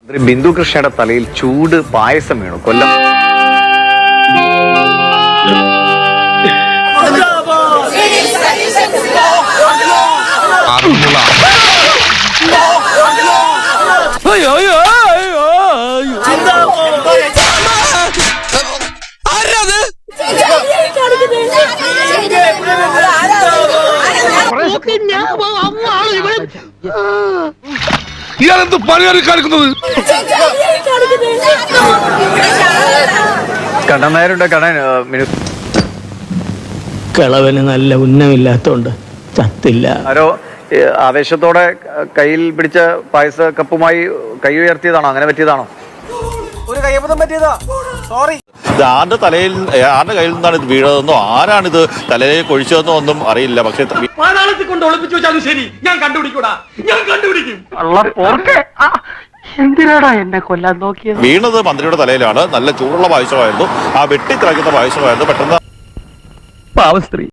ബിന്ദു കൃഷ്ണയുടെ തലയിൽ ചൂട് പായസം വീണു. കൊല്ലം ഇയാളെന്ത് പണിയാണ് കാണിക്കുന്നത്? കണ്ണനായരുടെ കിളവന് നല്ല ഉന്നമില്ലാത്തോണ്ട് ചത്തില്ല. ആരോ ആവേശത്തോടെ കയ്യിൽ പിടിച്ച പായസ കപ്പുമായി കൈ ഉയർത്തിയതാണോ? അങ്ങനെ പറ്റിയതാണോ? ഒരു കയ്യബദ്ധം പറ്റിയതാ, സോറി. ഇത് ആരുടെ കയ്യിൽ നിന്നാണ് ഇത് വീഴതെന്നോ ആരാണിത് തലയിൽ കൊഴിച്ചതെന്നോ ഒന്നും അറിയില്ല. പക്ഷെ കൊണ്ട് ഒളിപ്പിച്ചു വെച്ചാലും ശരി, ഞാൻ കണ്ടുപിടിക്കൂടാ, ഞാൻ കണ്ടുപിടിക്കും. എന്തിനാടാ എന്നെ കൊല്ലാൻ നോക്കിയത്? വീണത് മന്ത്രിയുടെ തലയിലാണ്. നല്ല ചൂടുള്ള പായസമായിരുന്നു, ആ വെട്ടിത്തിളയ്ക്കുന്ന പായസമായിരുന്നു. പെട്ടെന്ന് പാവസ്ത്രീ